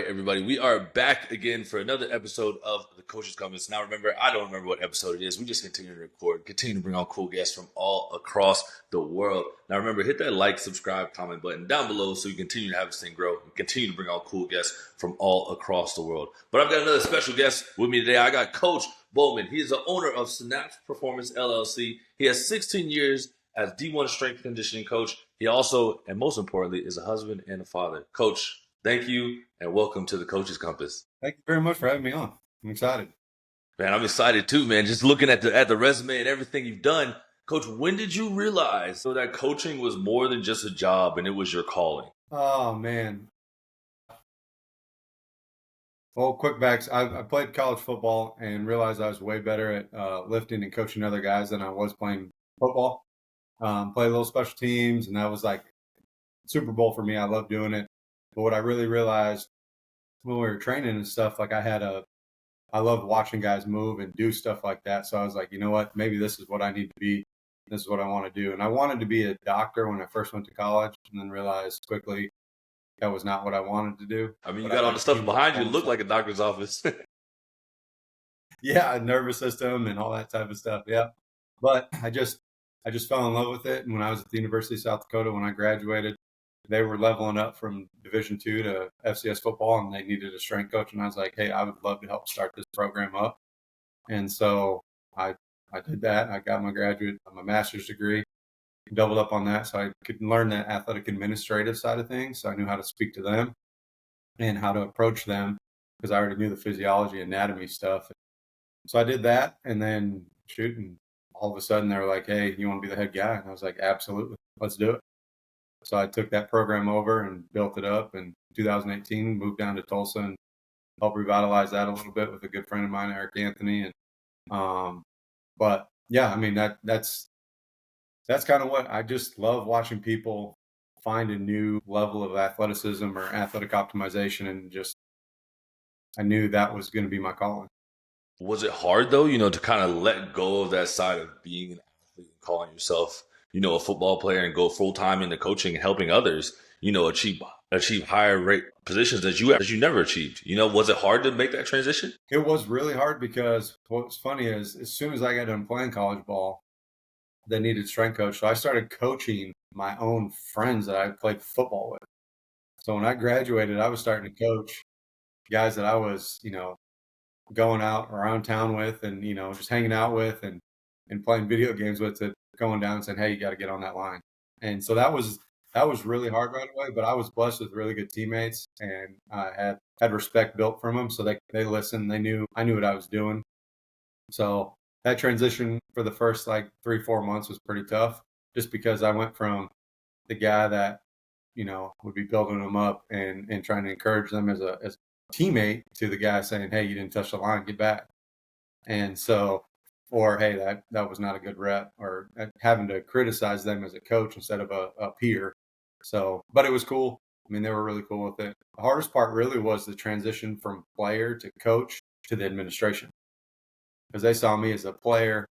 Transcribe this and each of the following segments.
everybody. We are back again for another episode of the Coach's Compass. Now, remember, I don't remember what episode it is. We just continue to record, continue to bring on cool guests from all across the world. Now, remember, hit that like, subscribe, comment button down below so you continue to have this thing grow and continue to bring on cool guests from all across the world. But I've got another special guest with me today. I got Coach Bowman. He is the owner of Synapse Performance LLC. He has 16 years as D1 strength conditioning coach. He also, and most importantly, is a husband and a father. Coach, thank you and welcome to the Coach's Compass. Thank you very much for having me on. I'm excited. Man, I'm excited too, man. Just looking at the resume and everything you've done. Coach, when did you realize that coaching was more than just a job and it was your calling? Oh, man. Well, quick backs. I played college football and realized I was way better at lifting and coaching other guys than I was playing football. Played little special teams, and that was like Super Bowl for me. I loved doing it. But what I really realized when we were training and stuff, like I loved watching guys move and do stuff like that. So I was like, you know what, maybe this is what I need to be. This is what I want to do. And I wanted to be a doctor when I first went to college, and then realized quickly that was not what I wanted to do. I mean, you got all the stuff behind you. It looked like a doctor's office. Yeah, nervous system and all that type of stuff. Yeah. But I just fell in love with it. And when I was at the University of South Dakota, when I graduated, they were leveling up from Division II to FCS football, and they needed a strength coach. And I was like, hey, I would love to help start this program up. And so I did that. I got my master's degree, doubled up on that so I could learn that athletic administrative side of things. So I knew how to speak to them and how to approach them because I already knew the physiology, anatomy stuff. So I did that, and then and all of a sudden they were like, hey, you want to be the head guy? And I was like, absolutely, let's do it. So I took that program over and built it up. In 2018, moved down to Tulsa and helped revitalize that a little bit with a good friend of mine, Eric Anthony. And but yeah, I mean that's kind of what I just love, watching people find a new level of athleticism or athletic optimization, and just I knew that was going to be my calling. Was it hard though, to kind of let go of that side of being an athlete and calling yourself, a football player and go full time into coaching and helping others, achieve higher rate positions that you never achieved? Was it hard to make that transition? It was really hard because what's funny is as soon as I got done playing college ball, they needed strength coach. So I started coaching my own friends that I played football with. So when I graduated, I was starting to coach guys that I was, going out around town with and, just hanging out with and playing video games with, to going down and saying, hey, you got to get on that line. And so that was really hard right away, but I was blessed with really good teammates, and I had respect built from them. So they listened. I knew what I was doing. So that transition for the first 3-4 months was pretty tough, just because I went from the guy that, would be building them up and trying to encourage them as a teammate to the guy saying, hey, you didn't touch the line, get back. And so, or hey, that was not a good rep, or having to criticize them as a coach instead of a peer. So, but it was cool. I mean, they were really cool with it. The hardest part really was the transition from player to coach to the administration, because they saw me as a player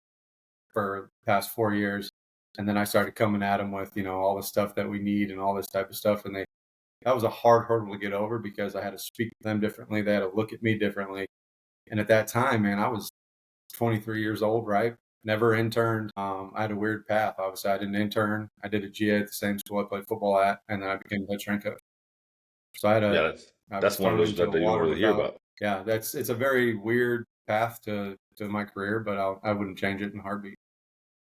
for the past 4 years. And then I started coming at them with, all the stuff that we need and all this type of stuff. And that was a hard hurdle to get over, because I had to speak to them differently. They had to look at me differently. And at that time, man, I was 23 years old, right? Never interned. I had a weird path. Obviously, I didn't intern. I did a GA at the same school I played football at, and then I became head strength coach. So I had that's one of those that you don't really hear about. Yeah, it's a very weird path to my career, but I wouldn't change it in a heartbeat.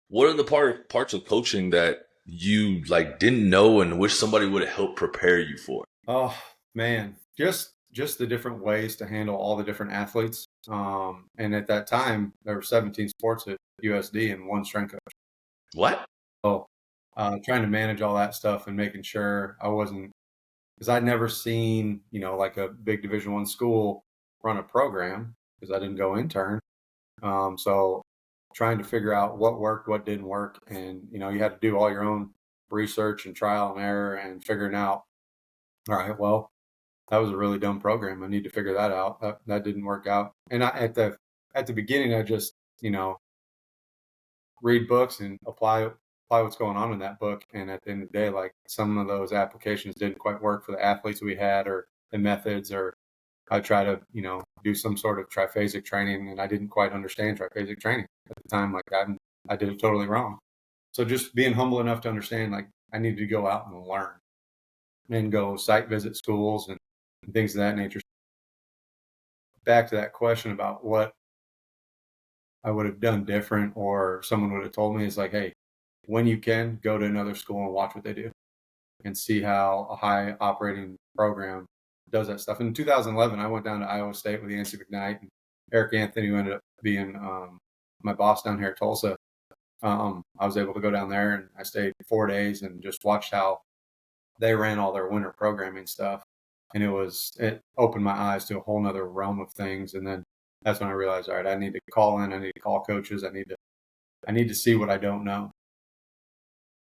What are the parts of coaching that you didn't know and wish somebody would have helped prepare you for? Oh man, just the different ways to handle all the different athletes. And at that time, there were 17 sports at USD and one strength coach. What? So trying to manage all that stuff and making sure I wasn't, because I'd never seen, like a big Division I school run a program, because I didn't go intern. So trying to figure out what worked, what didn't work. And, you had to do all your own research and trial and error and figuring out, all right, well, that was a really dumb program. I need to figure that out. That didn't work out. And at the beginning, I just, read books and apply what's going on in that book. And at the end of the day, some of those applications didn't quite work for the athletes we had, or the methods, or I try to, do some sort of triphasic training, and I didn't quite understand triphasic training at the time. Like I did it totally wrong. So just being humble enough to understand, like I need to go out and learn and go site visit schools and things of that nature. Back to that question about what I would have done different or someone would have told me is like, hey, when you can, go to another school and watch what they do and see how a high operating program does that stuff. In 2011, I went down to Iowa State with Yancey McKnight and Eric Anthony, who ended up being my boss down here at Tulsa. I was able to go down there and I stayed 4 days and just watched how they ran all their winter programming stuff. And it opened my eyes to a whole nother realm of things. And then that's when I realized, all right, I need to call in, I need to call coaches, I need to see what I don't know.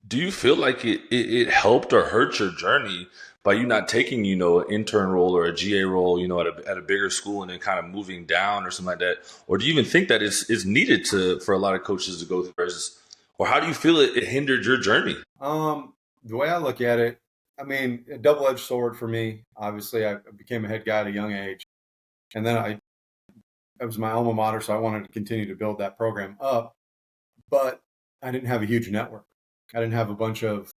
Do you feel like it helped or hurt your journey by you not taking, an intern role or a GA role, at a bigger school and then kind of moving down or something like that? Or do you even think that it's needed for a lot of coaches to go through? Or how do you feel it hindered your journey? The way I look at it, I mean, a double-edged sword for me. Obviously, I became a head guy at a young age, and then it was my alma mater, so I wanted to continue to build that program up. But I didn't have a huge network. I didn't have a bunch of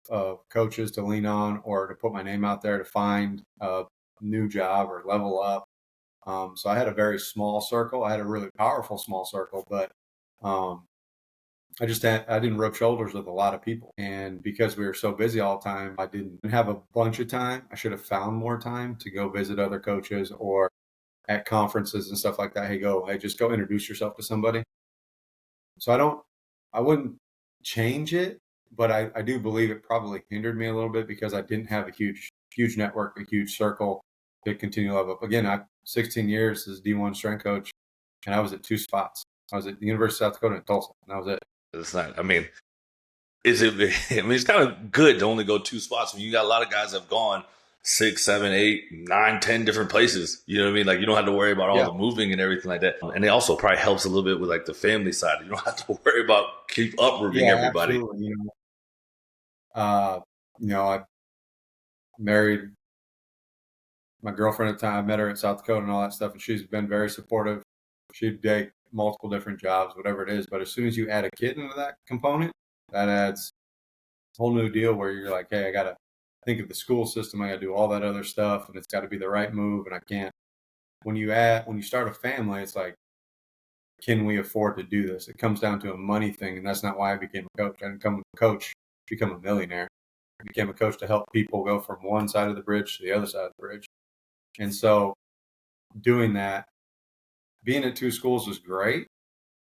coaches to lean on or to put my name out there to find a new job or level up. So I had a very small circle. I had a really powerful small circle, but I didn't rub shoulders with a lot of people. And because we were so busy all the time, I didn't have a bunch of time. I should have found more time to go visit other coaches or at conferences and stuff like that. Hey, just go introduce yourself to somebody. So I wouldn't change it, but I do believe it probably hindered me a little bit because I didn't have a huge network, a huge circle to continue to level up. Again, 16 years as D1 strength coach, and I was at two spots. I was at the University of South Dakota in Tulsa, and that was it. It's not, I mean, it's kind of good to only go two spots when you got a lot of guys that have gone 6, 7, 8, 9, 10 different places. You know what I mean? Like you don't have to worry about all the moving and everything like that. And it also probably helps a little bit with like the family side. You don't have to worry about keep uprooting everybody. Absolutely. I married my girlfriend at the time. I met her at South Dakota and all that stuff, and she's been very supportive. She'd take multiple different jobs, whatever it is. But as soon as you add a kid into that component, that adds a whole new deal where you're like, hey, I got to think of the school system. I got to do all that other stuff, and it's got to be the right move. And I can't. When you start a family, it's like, can we afford to do this? It comes down to a money thing, and that's not why I became a coach. I didn't become a coach, become a millionaire. I became a coach to help people go from one side of the bridge to the other side of the bridge. And so doing that, being at two schools was great.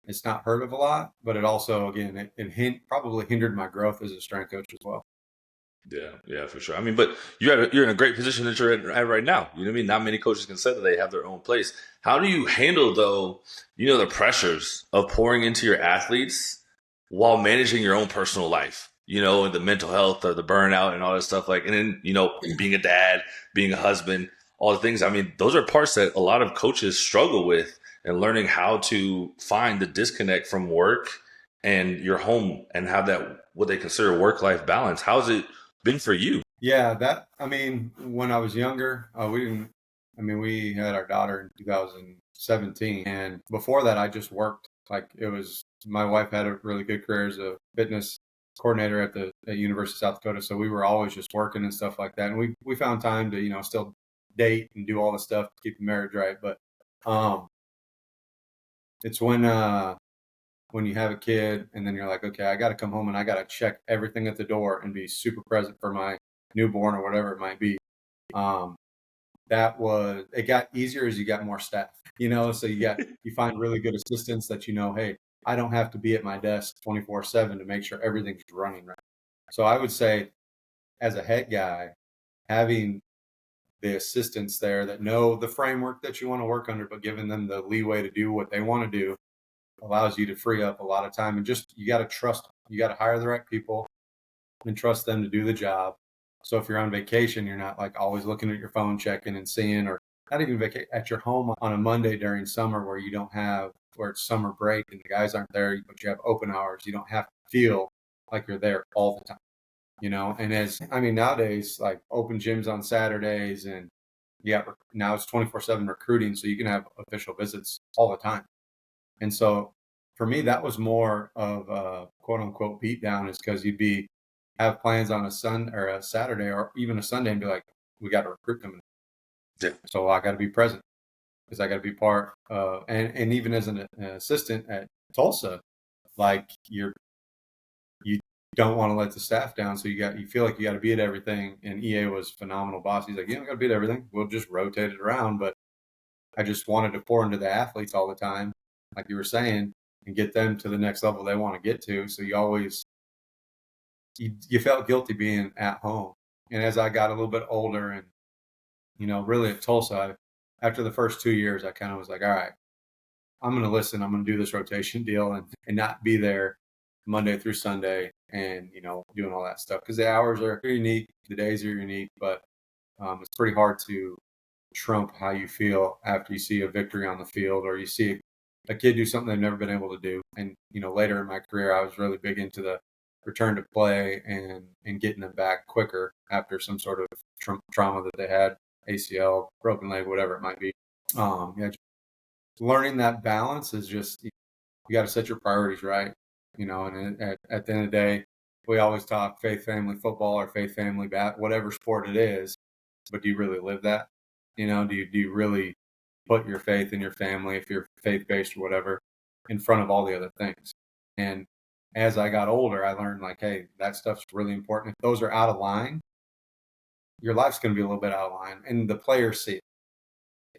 It's not heard of a lot, but it also, again, it probably hindered my growth as a strength coach as well. Yeah, for sure. I mean, but you're in a great position that you're at right now. You know what I mean? Not many coaches can say that they have their own place. How do you handle, though, the pressures of pouring into your athletes while managing your own personal life? And the mental health or the burnout and all that stuff. And then, being a dad, being a husband, all the things. I mean, those are parts that a lot of coaches struggle with and learning how to find the disconnect from work and your home and have that, what they consider work-life balance. How's it been for you? Yeah, when I was younger, we had our daughter in 2017. And before that, I just worked. My wife had a really good career as a fitness coordinator at University of South Dakota. So we were always just working and stuff like that. And we found time to, still date and do all the stuff to keep the marriage right. But it's when you have a kid and then you're like, okay, I got to come home and I got to check everything at the door and be super present for my newborn or whatever it might be. It got easier as you got more staff, so you find really good assistants that, hey, I don't have to be at my desk 24/7 to make sure everything's running right. So I would say as a head guy, having the assistants there that know the framework that you want to work under, but giving them the leeway to do what they want to do allows you to free up a lot of time. And just, you got to trust them. You got to hire the right people and trust them to do the job. So if you're on vacation, you're not like always looking at your phone, checking and seeing, or not even at your home on a Monday during summer where it's summer break and the guys aren't there, but you have open hours. You don't have to feel like you're there all the time, and nowadays, like open gyms on Saturdays and now it's 24/7 recruiting, so you can have official visits all the time. And so for me, that was more of a quote unquote beat down, is because have plans on a Saturday or even a Sunday and be like, we got to recruit them. Yeah. So I got to be present because I got to be part and even as an assistant at Tulsa, like you don't want to let the staff down. So you feel like you got to be at everything. And EA was phenomenal boss. He's like, you don't got to be at everything. We'll just rotate it around. But I just wanted to pour into the athletes all the time, like you were saying, and get them to the next level they want to get to. So you felt guilty being at home. And as I got a little bit older and, really at Tulsa, after the first 2 years, I kind of was like, all right, I'm going to listen. I'm going to do this rotation deal and not be there Monday through Sunday and, doing all that stuff. Because the hours are unique, the days are unique, but it's pretty hard to trump how you feel after you see a victory on the field or you see a kid do something they've never been able to do. And, later in my career, I was really big into the return to play and getting them back quicker after some sort of trauma that they had, ACL, broken leg, whatever it might be. Yeah, learning that balance is just, you got to set your priorities right, and at the end of the day, we always talk faith, family, football or faith, family, whatever sport it is, but do you really live that? Do you really put your faith in your family, if you're faith-based or whatever, in front of all the other things? And as I got older, I learned like, hey, that stuff's really important. If those are out of line, your life's going to be a little bit out of line, and the players see it.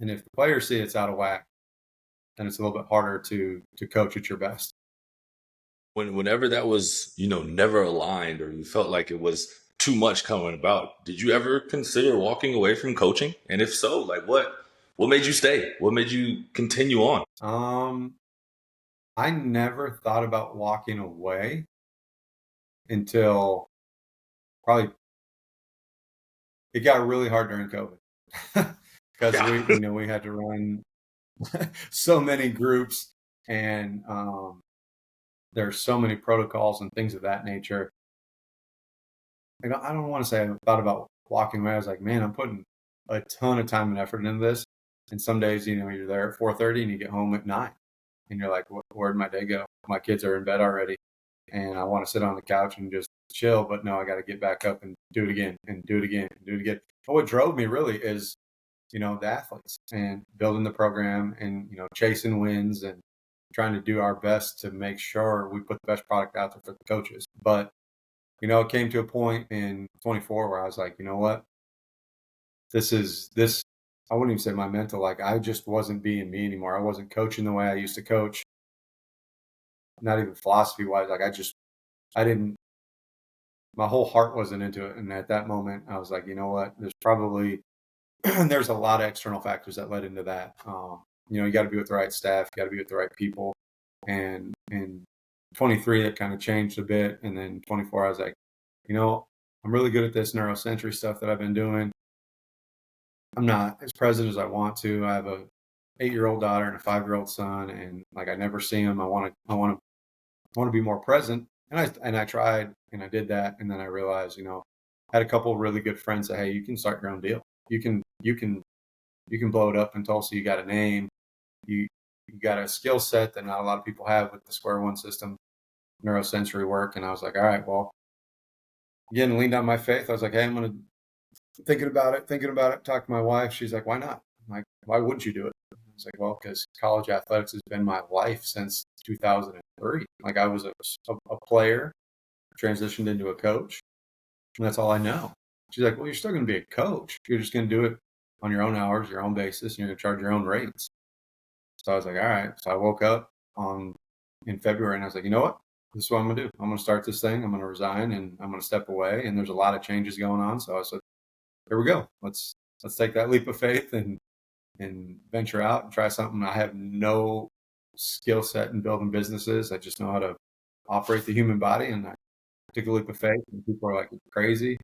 And if the players see it's out of whack, then it's a little bit harder to coach at your best. Whenever that was, never aligned or you felt like it was too much coming about, did you ever consider walking away from coaching? And if so, like what made you stay? What made you continue on? I never thought about walking away until probably it got really hard during COVID because Yeah. we had to run so many groups and there's so many protocols and things of that nature. I don't want to say I thought about walking away. I was like, man, I'm putting a ton of time and effort into this. And some days, you're there at 4:30 and you get home at 9, and you're like, where'd my day go? My kids are in bed already, and I want to sit on the couch and just chill. But no, I got to get back up and do it again and do it again and do it again. But what drove me really is, the athletes and building the program and, chasing wins and trying to do our best to make sure we put the best product out there for the coaches. But, it came to a point in 24 where I was like, you know what? This, I wouldn't even say my mental, like I just wasn't being me anymore. I wasn't coaching the way I used to coach, not even philosophy wise. Like I didn't, my whole heart wasn't into it. And at that moment, I was like, you know what? There's probably, there's a lot of external factors that led into that. You got to be with the right staff, you got to be with the right people. And in 23, it kind of changed a bit. And then 24, I was like, I'm really good at this neurosensory stuff that I've been doing. I'm not as present as I want to. I have a 8-year-old daughter and a 5-year-old son, and like I never see them. I want to be more present. And I tried and I did that, and then I realized, I had a couple of really good friends that, hey, you can start your own deal. You can blow it up in Tulsa. You got a name. You got a skill set that not a lot of people have with the Square One system, neurosensory work. And I was like, all right, well, again, leaned on my faith. I was like, hey, I'm gonna thinking about it. Talk to my wife. She's like, why not? I'm like, why wouldn't you do it? I was like, well, because college athletics has been my life since 2003. Like I was a player, transitioned into a coach, and that's all I know. She's like, well, you're still going to be a coach. You're just going to do it on your own hours, your own basis, and you're going to charge your own rates. So I was like, all right. So I woke up in February and I was like, you know what? This is what I'm going to do. I'm going to start this thing. I'm going to resign and I'm going to step away. And there's a lot of changes going on. So I said, here we go. Let's take that leap of faith and venture out and try something. I have no skill set in building businesses. I just know how to operate the human body. And I took a leap of faith and people are like, crazy.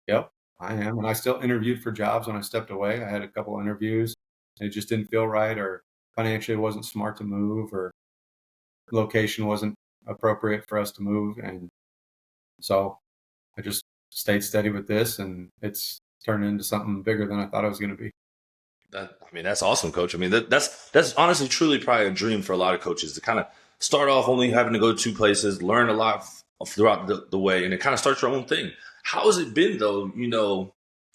Yep, I am. And I still interviewed for jobs when I stepped away. I had a couple interviews and it just didn't feel right, or financially it wasn't smart to move, or location wasn't appropriate for us to move. And so I just stayed steady with this, and it's turned into something bigger than I thought it was going to be. That's awesome, coach. That's honestly truly probably a dream for a lot of coaches to kind of start off only having to go to two places, learn a lot throughout the way, and then kind of start your own thing. How has it been though?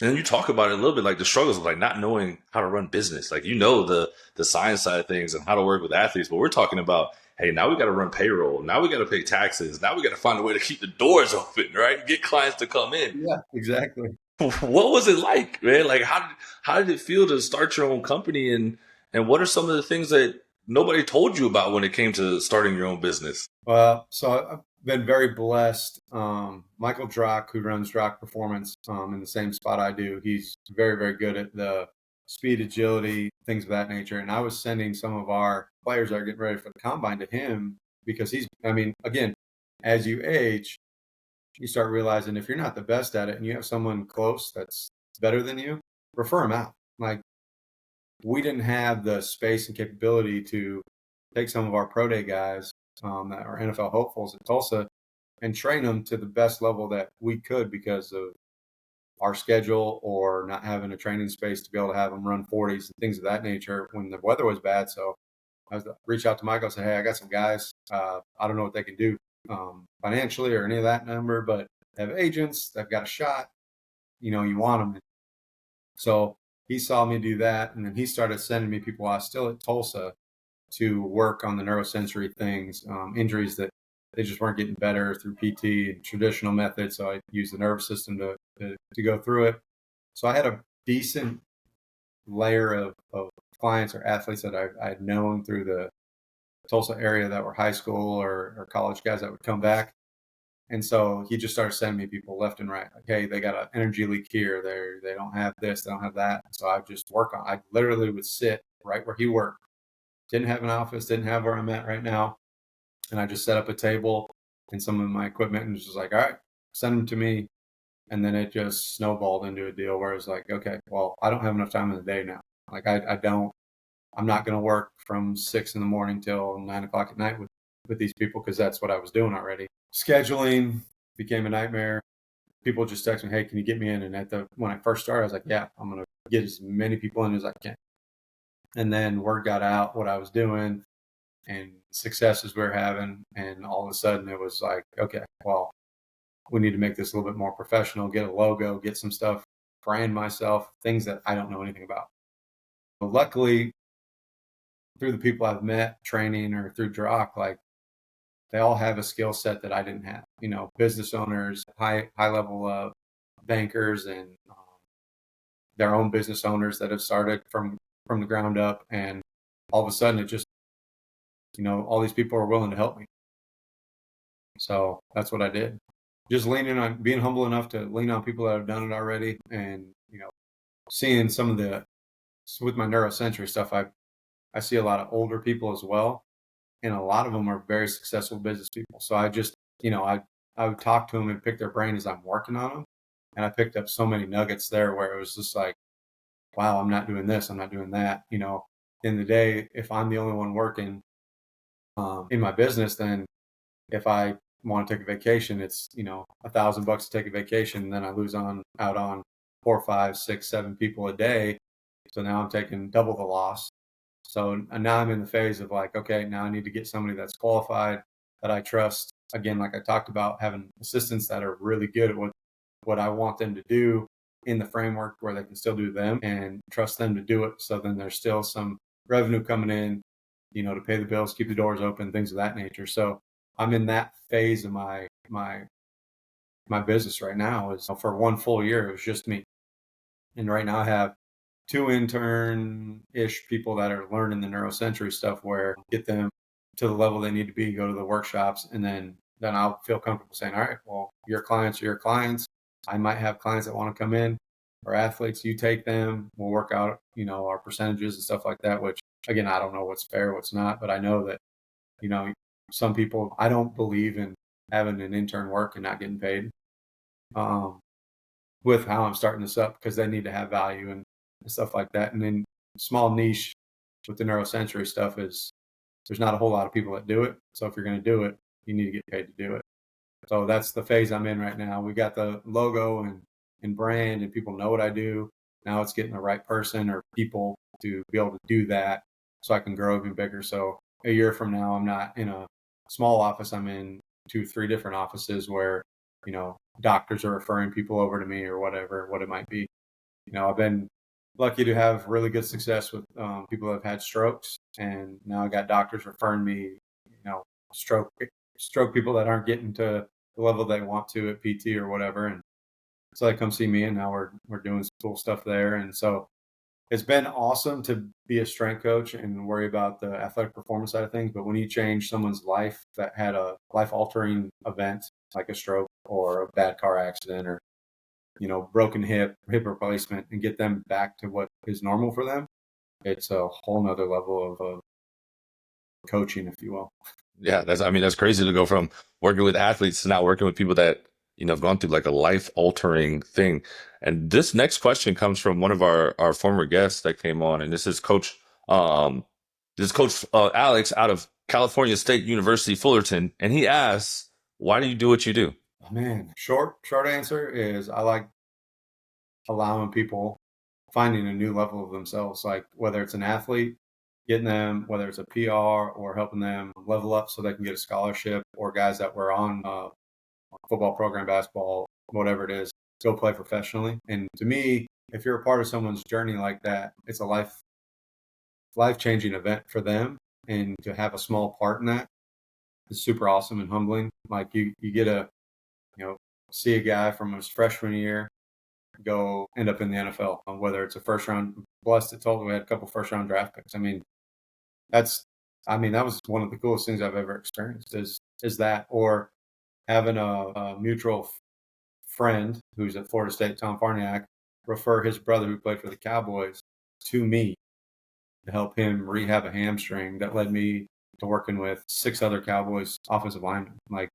And you talk about it a little bit, like the struggles of like not knowing how to run business. Like the science side of things and how to work with athletes, but we're talking about, hey, now we got to run payroll, now we got to pay taxes, now we got to find a way to keep the doors open, right? Get clients to come in. Yeah, exactly. What was it like, man? Like how did it feel to start your own company, and what are some of the things that nobody told you about when it came to starting your own business? Well, so I've been very blessed. Michael Drock, who runs Drock Performance, in the same spot I do, he's very, very good at the speed, agility, things of that nature. And I was sending some of our players that are getting ready for the combine to him because again, as you age, you start realizing if you're not the best at it and you have someone close that's better than you, refer them out. Like, we didn't have the space and capability to take some of our pro day guys that are NFL hopefuls at Tulsa and train them to the best level that we could because of our schedule or not having a training space to be able to have them run 40s and things of that nature when the weather was bad. So I reached out to Michael and said, hey, I got some guys. I don't know what they can do financially or any of that number, but they have agents. They've got a shot. You want them. So he saw me do that, and then he started sending me people while I was still at Tulsa to work on the neurosensory things, injuries that they just weren't getting better through PT and traditional methods. So I used the nervous system to go through it. So I had a decent layer of clients or athletes that I had known through the Tulsa area that were high school or college guys that would come back. And so he just started sending me people left and right. Like, hey, they got an energy leak here. They don't have this, they don't have that. So I just work on. I literally would sit right where he worked. Didn't have an office, didn't have where I'm at right now. And I just set up a table and some of my equipment and was just like, all right, send them to me. And then it just snowballed into a deal where it's like, okay, well, I don't have enough time in the day now. Like I'm not going to work from 6 a.m. till 9 o'clock at night with these people because that's what I was doing already. Scheduling became a nightmare. People just text me, hey, can you get me in? And when I first started, I was like, yeah, I'm going to get as many people in as I can. And then word got out what I was doing and successes we were having. And all of a sudden it was like, okay, well, we need to make this a little bit more professional, get a logo, get some stuff, brand myself, things that I don't know anything about. But luckily, through the people I've met training or through Drock, like, they all have a skill set that I didn't have. Business owners, high level bankers, and their own business owners that have started from the ground up. And all of a sudden, it just, all these people are willing to help me. So that's what I did. Just being humble enough to lean on people that have done it already, and seeing some of with my neurosensory stuff, I see a lot of older people as well. And a lot of them are very successful business people. So I just, I would talk to them and pick their brain as I'm working on them. And I picked up so many nuggets there where it was just like, wow, I'm not doing this, I'm not doing that. In the day, if I'm the only one working in my business, then if I want to take a vacation, it's, $1,000 to take a vacation. And then I lose out on 4, 5, 6, 7 people a day. So now I'm taking double the loss. So now I'm in the phase of like, okay, now I need to get somebody that's qualified, that I trust. Again, like I talked about, having assistants that are really good at what I want them to do in the framework where they can still do them and trust them to do it. So then there's still some revenue coming in, to pay the bills, keep the doors open, things of that nature. So I'm in that phase of my business right now. Is for one full year, it was just me. And right now I have 2 intern-ish people that are learning the neurosensory stuff, where get them to the level they need to be, go to the workshops, and then I'll feel comfortable saying, all right, well, your clients are your clients. I might have clients that want to come in, or athletes, you take them, we'll work out, our percentages and stuff like that, which again, I don't know what's fair, what's not, but I know that, some people, I don't believe in having an intern work and not getting paid with how I'm starting this up, because they need to have value and stuff like that. And then small niche with the neurosensory stuff is there's not a whole lot of people that do it. So if you're going to do it, you need to get paid to do it. So that's the phase I'm in right now. We got the logo and and brand, and people know what I do. Now it's getting the right person or people to be able to do that so I can grow even bigger. So a year from now, I'm not in a small office. I'm in 2, 3 different offices where, doctors are referring people over to me or whatever, what it might be. I've been lucky to have really good success with people that have had strokes, and now I got doctors referring me, stroke stroke people that aren't getting to the level they want to at PT or whatever, and so they come see me, and now we're doing some cool stuff there, and so it's been awesome to be a strength coach and worry about the athletic performance side of things. But when you change someone's life that had a life altering event like a stroke or a bad car accident or broken hip replacement, and get them back to what is normal for them, it's a whole nother level of coaching, if you will. Yeah, that's crazy to go from working with athletes to now working with people that, have gone through like a life altering thing. And this next question comes from one of our former guests that came on, and um this is Coach Alex out of California State University, Fullerton, and he asks, why do you do what you do? Man, short answer is I like allowing people finding a new level of themselves, like whether it's an athlete, getting them, whether it's a PR or helping them level up so they can get a scholarship, or guys that were on football program, basketball, whatever it is, go play professionally. And to me, if you're a part of someone's journey like that, it's a life changing event for them, and to have a small part in that is super awesome and humbling. Like you get a see a guy from his freshman year go end up in the NFL, whether it's a first round. Blessed it told we had a couple first round draft picks. That's that was one of the coolest things I've ever experienced is that, or having a mutual friend who's at Florida State, Tom Farniak, refer his brother who played for the Cowboys to me to help him rehab a hamstring that led me to working with 6 other Cowboys offensive linemen. Like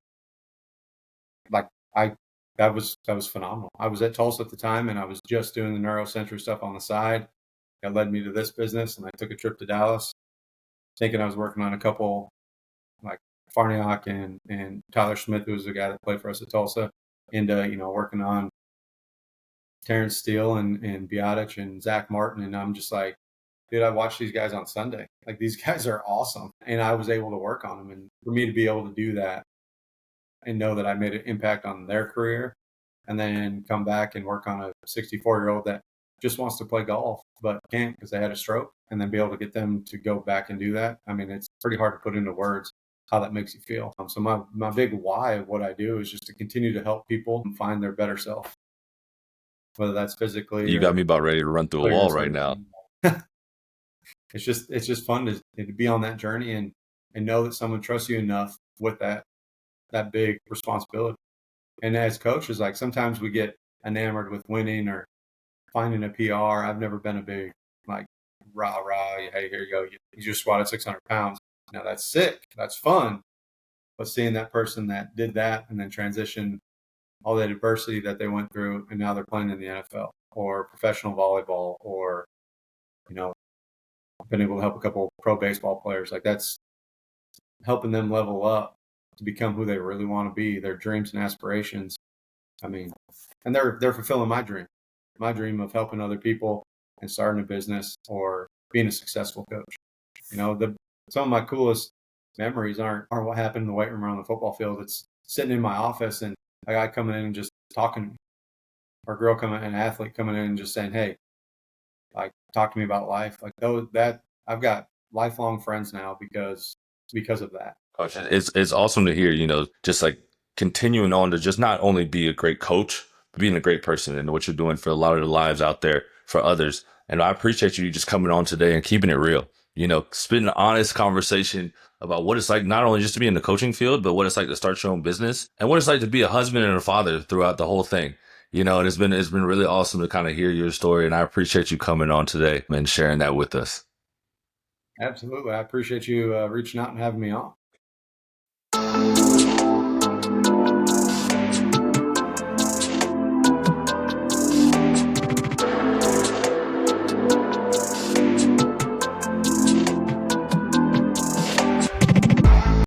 I that was phenomenal. I was at Tulsa at the time, and I was just doing the neurosensory stuff on the side. That led me to this business, and I took a trip to Dallas, thinking I was working on a couple like Farniak and Tyler Smith, who was the guy that played for us at Tulsa, into working on Terrence Steele and Biotic and Zach Martin, and I'm just like, dude, I watched these guys on Sunday. Like, these guys are awesome, and I was able to work on them, and for me to be able to do that and know that I made an impact on their career, and then come back and work on a 64-year-old that just wants to play golf but can't because they had a stroke, and then be able to get them to go back and do that. It's pretty hard to put into words how that makes you feel. So my big why of what I do is just to continue to help people find their better self, whether that's physically You got or me about ready to run through a wall right now. It's just fun to be on that journey and know that someone trusts you enough with that big responsibility. And as coaches, like, sometimes we get enamored with winning or finding a PR. I've never been a big like rah, hey, here you go, you just squatted 600 pounds. Now that's sick, that's fun, but seeing that person that did that and then transition all that adversity that they went through, and now they're playing in the NFL or professional volleyball, or been able to help a couple pro baseball players, like, that's helping them level up to become who they really want to be, their dreams and aspirations. And they're fulfilling my dream of helping other people and starting a business or being a successful coach. Some of my coolest memories aren't what happened in the weight room or on the football field. It's sitting in my office and a guy coming in and just talking to me, or a girl coming, an athlete coming in and just saying, hey, like, talk to me about life. Like, that I've got lifelong friends now because of that. Coach, it's awesome to hear, just like continuing on to just not only be a great coach, but being a great person and what you're doing for a lot of the lives out there for others. And I appreciate you just coming on today and keeping it real, spitting an honest conversation about what it's like, not only just to be in the coaching field, but what it's like to start your own business and what it's like to be a husband and a father throughout the whole thing. And it's been really awesome to kind of hear your story. And I appreciate you coming on today and sharing that with us. Absolutely. I appreciate you reaching out and having me on.